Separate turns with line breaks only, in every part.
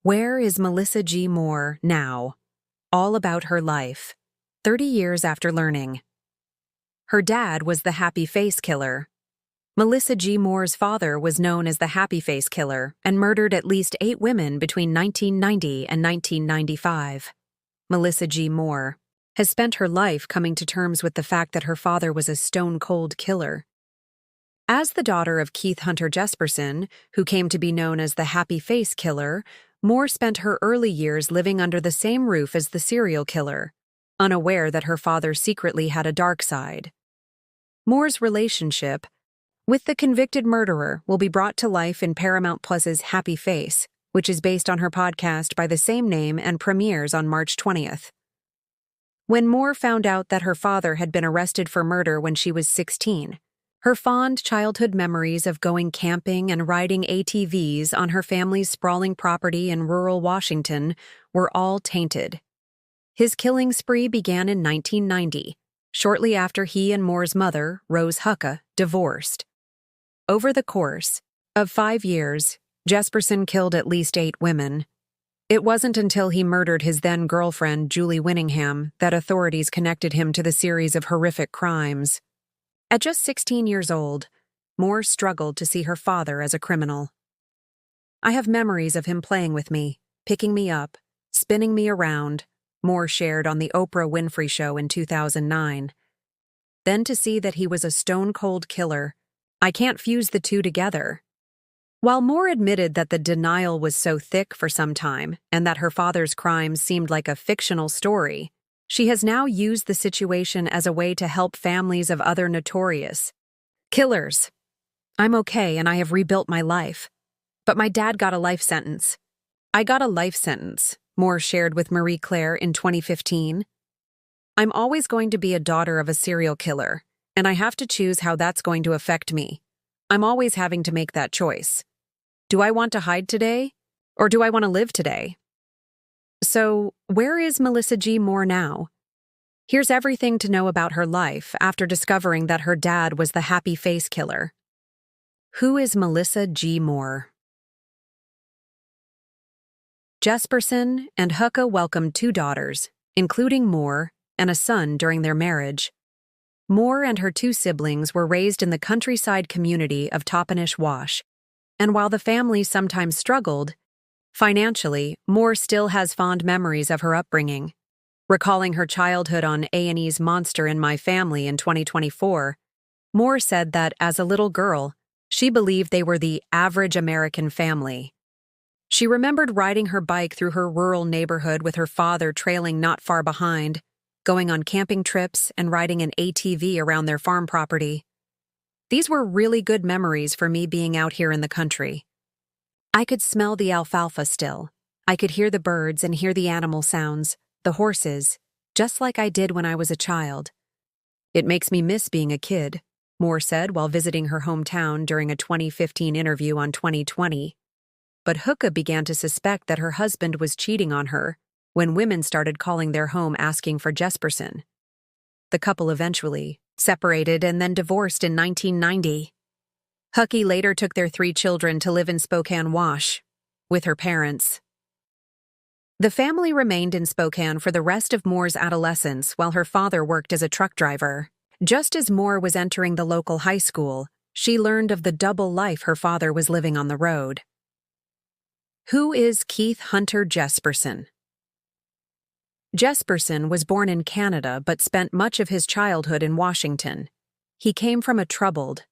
Where is Melissa G. Moore now? All about her life. 30 years after learning. Her dad was the Happy Face Killer. Melissa G. Moore's father was known as the Happy Face Killer and murdered at least 8 women between 1990 and 1995. Melissa G. Moore has spent her life coming to terms with the fact that her father was a stone-cold killer. As the daughter of Keith Hunter Jesperson, who came to be known as the Happy Face Killer, Moore spent her early years living under the same roof as the serial killer, unaware that her father secretly had a dark side. Moore's relationship with the convicted murderer will be brought to life in Paramount Plus's Happy Face, which is based on her podcast by the same name and premieres on March 20th. When Moore found out that her father had been arrested for murder when she was 16, her fond childhood memories of going camping and riding ATVs on her family's sprawling property in rural Washington were all tainted. His killing spree began in 1990, shortly after he and Moore's mother, Rose Hucka, divorced. Over the course of 5 years, Jesperson killed at least 8 women. It wasn't until he murdered his then-girlfriend, Julie Winningham, that authorities connected him to the series of horrific crimes. At just 16 years old, Moore struggled to see her father as a criminal. "I have memories of him playing with me, picking me up, spinning me around," Moore shared on the Oprah Winfrey Show in 2009. Then to see that he was a stone-cold killer, I can't fuse the two together. While Moore admitted that the denial was so thick for some time and that her father's crimes seemed like a fictional story, she has now used the situation as a way to help families of other notorious killers. "I'm okay and I have rebuilt my life. But my dad got a life sentence. I got a life sentence," Moore shared with Marie Claire in 2015. "I'm always going to be a daughter of a serial killer, and I have to choose how that's going to affect me. I'm always having to make that choice. Do I want to hide today, or do I want to live today?" So, where is Melissa G. Moore now? Here's everything to know about her life after discovering that her dad was the Happy Face Killer. Who is Melissa G. Moore? Jesperson and Hucka welcomed 2 daughters, including Moore, and a son during their marriage. Moore and her 2 siblings were raised in the countryside community of Toppenish Wash, and while the family sometimes struggled financially, Moore still has fond memories of her upbringing. Recalling her childhood on A&E's Monster in My Family in 2024, Moore said that as a little girl, she believed they were the average American family. She remembered riding her bike through her rural neighborhood with her father trailing not far behind, going on camping trips and riding an ATV around their farm property. "These were really good memories for me being out here in the country. I could smell the alfalfa still. I could hear the birds and hear the animal sounds, the horses, just like I did when I was a child. It makes me miss being a kid," Moore said while visiting her hometown during a 2015 interview on 2020. But Hucka began to suspect that her husband was cheating on her when women started calling their home asking for Jesperson. The couple eventually separated and then divorced in 1990. Hucka later took their 3 children to live in Spokane Wash with her parents. The family remained in Spokane for the rest of Moore's adolescence while her father worked as a truck driver. Just as Moore was entering the local high school, she learned of the double life her father was living on the road. Who is Keith Hunter Jesperson? Jesperson was born in Canada but spent much of his childhood in Washington. He came from a troubled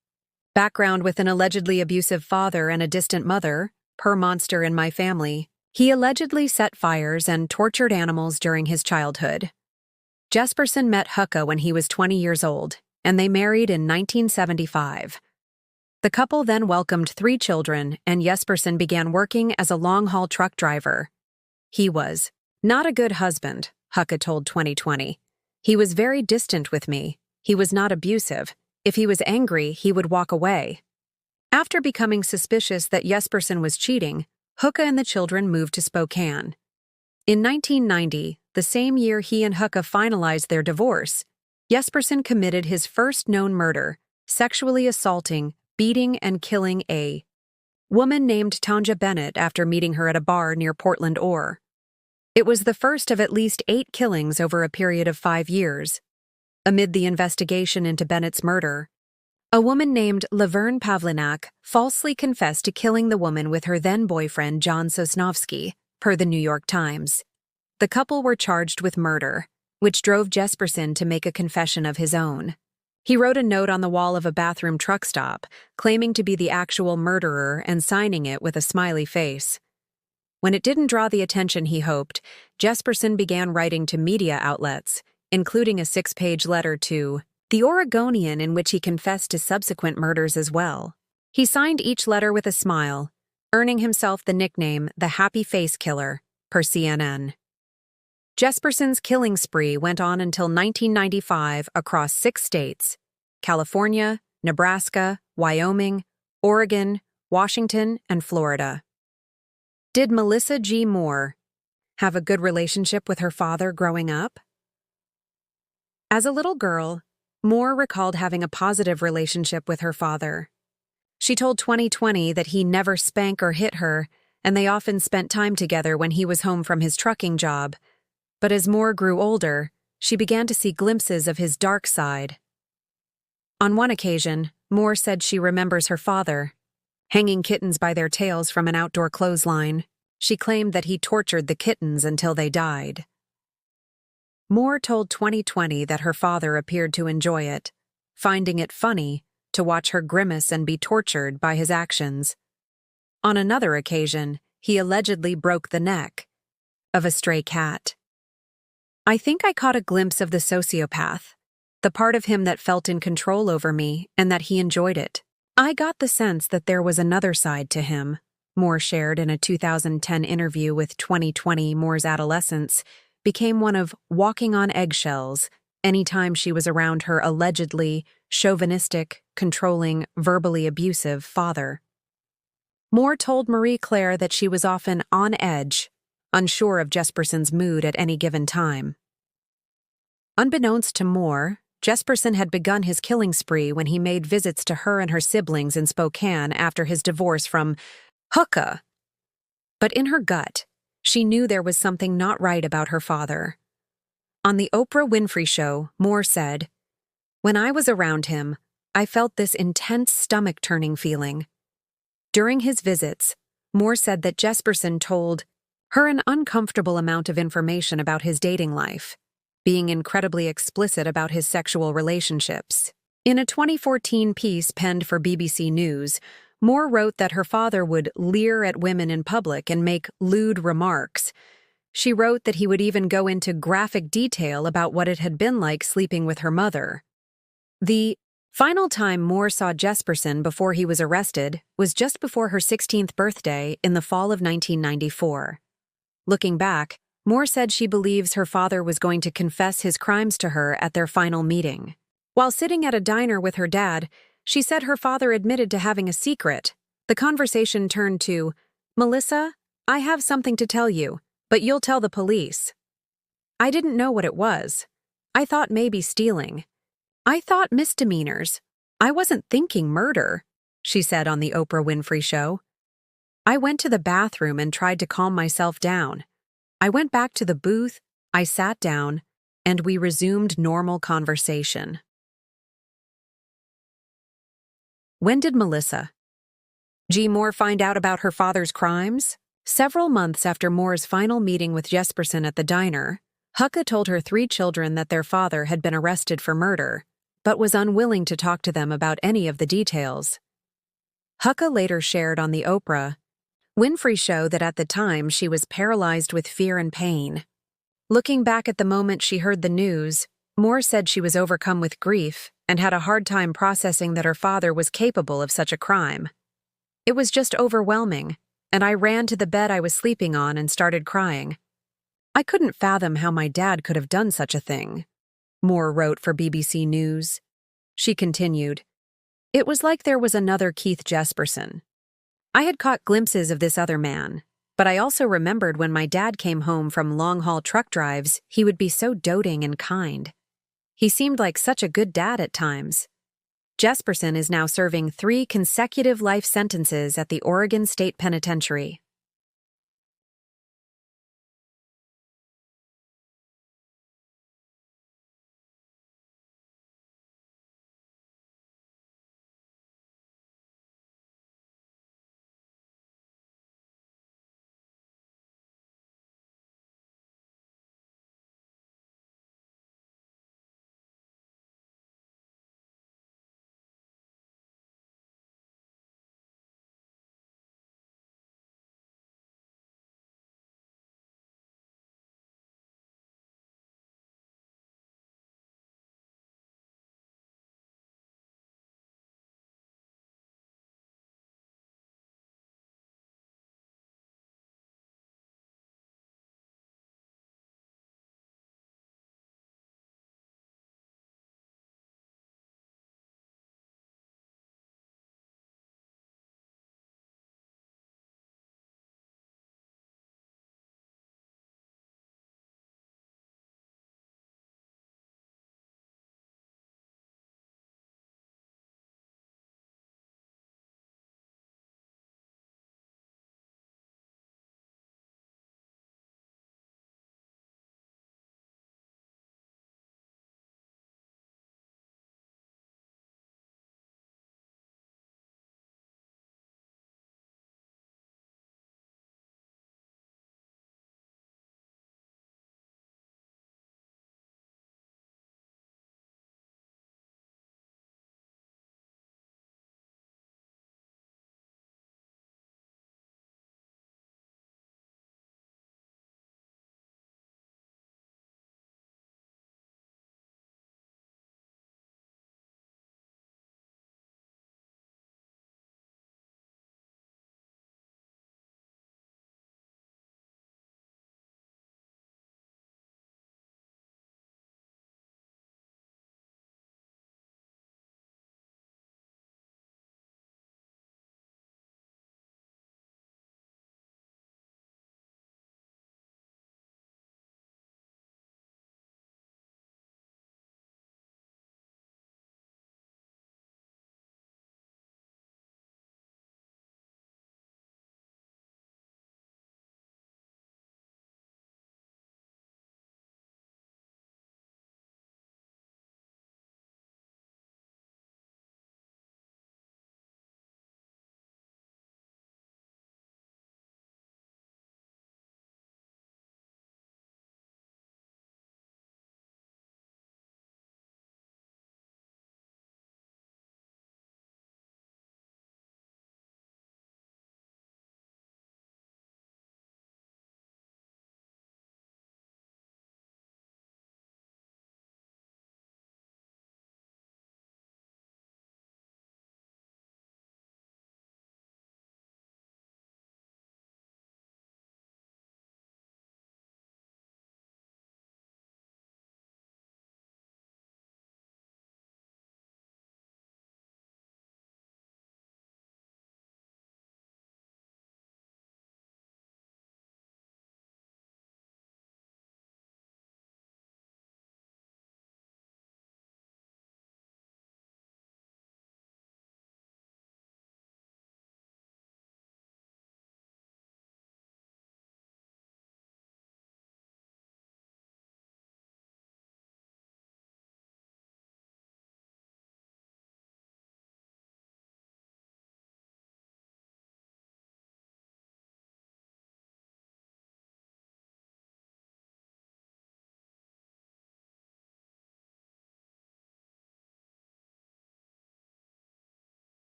background with an allegedly abusive father and a distant mother, per Monster in My Family. He allegedly set fires and tortured animals during his childhood. Jesperson met Hucka when he was 20 years old, and they married in 1975. The couple then welcomed 3 children, and Jesperson began working as a long-haul truck driver. He was not a good husband, Hucka told 2020. "He was very distant with me. He was not abusive. If he was angry, he would walk away." After becoming suspicious that Jesperson was cheating, Hucka and the children moved to Spokane. In 1990, the same year he and Hucka finalized their divorce, Jesperson committed his first known murder, sexually assaulting, beating, and killing a Woman named Tanja Bennett after meeting her at a bar near Portland, Oregon. It was the first of at least 8 killings over a period of 5 years. Amid the investigation into Bennett's murder, a woman named Laverne Pavlinak falsely confessed to killing the woman with her then-boyfriend John Sosnovsky, per the New York Times. The couple were charged with murder, which drove Jesperson to make a confession of his own. He wrote a note on the wall of a bathroom truck stop, claiming to be the actual murderer and signing it with a smiley face. When it didn't draw the attention he hoped, Jesperson began writing to media outlets, including a 6-page letter to The Oregonian in which he confessed to subsequent murders as well. He signed each letter with a smile, earning himself the nickname the Happy Face Killer, per CNN. Jesperson's killing spree went on until 1995 across 6 states: California, Nebraska, Wyoming, Oregon, Washington, and Florida. Did Melissa G. Moore have a good relationship with her father growing up? As a little girl, Moore recalled having a positive relationship with her father. She told 2020 that he never spanked or hit her, and they often spent time together when he was home from his trucking job. But as Moore grew older, she began to see glimpses of his dark side. On one occasion, Moore said she remembers her father hanging kittens by their tails from an outdoor clothesline. She claimed that he tortured the kittens until they died. Moore told 2020 that her father appeared to enjoy it, finding it funny to watch her grimace and be tortured by his actions. On another occasion, he allegedly broke the neck of a stray cat. I think I caught a glimpse of the sociopath, the part of him that felt in control over me and that he enjoyed it. I got the sense that there was another side to him, Moore shared in a 2010 interview with 2020. Moore's adolescence became one of walking on eggshells anytime she was around her allegedly chauvinistic, controlling, verbally abusive father. Moore told Marie Claire that she was often on edge, unsure of Jesperson's mood at any given time. Unbeknownst to Moore, Jesperson had begun his killing spree when he made visits to her and her siblings in Spokane after his divorce from Hooka. But in her gut, she knew there was something not right about her father. On the Oprah Winfrey Show, Moore said, "When I was around him, I felt this intense stomach-turning feeling." During his visits, Moore said that Jesperson told her an uncomfortable amount of information about his dating life, being incredibly explicit about his sexual relationships. In a 2014 piece penned for BBC News, Moore wrote that her father would leer at women in public and make lewd remarks. She wrote that he would even go into graphic detail about what it had been like sleeping with her mother. The final time Moore saw Jesperson before he was arrested was just before her 16th birthday in the fall of 1994. Looking back, Moore said she believes her father was going to confess his crimes to her at their final meeting. While sitting at a diner with her dad, she said her father admitted to having a secret. The conversation turned to, "Melissa, I have something to tell you, but you'll tell the police." "I didn't know what it was. I thought maybe stealing. I thought misdemeanors. I wasn't thinking murder," she said on the Oprah Winfrey Show. "I went to the bathroom and tried to calm myself down. I went back to the booth, I sat down, and we resumed normal conversation." When did Melissa G. Moore find out about her father's crimes? Several months after Moore's final meeting with Jesperson at the diner, Hooka told her 3 children that their father had been arrested for murder, but was unwilling to talk to them about any of the details. Hooka later shared on the Oprah Winfrey Show that at the time she was paralyzed with fear and pain. Looking back at the moment she heard the news, Moore said she was overcome with grief and had a hard time processing that her father was capable of such a crime. "It was just overwhelming, and I ran to the bed I was sleeping on and started crying. I couldn't fathom how my dad could have done such a thing," Moore wrote for BBC News. She continued, "It was like there was another Keith Jesperson. I had caught glimpses of this other man, but I also remembered when my dad came home from long-haul truck drives, he would be so doting and kind. He seemed like such a good dad at times." Jesperson is now serving 3 consecutive life sentences at the Oregon State Penitentiary.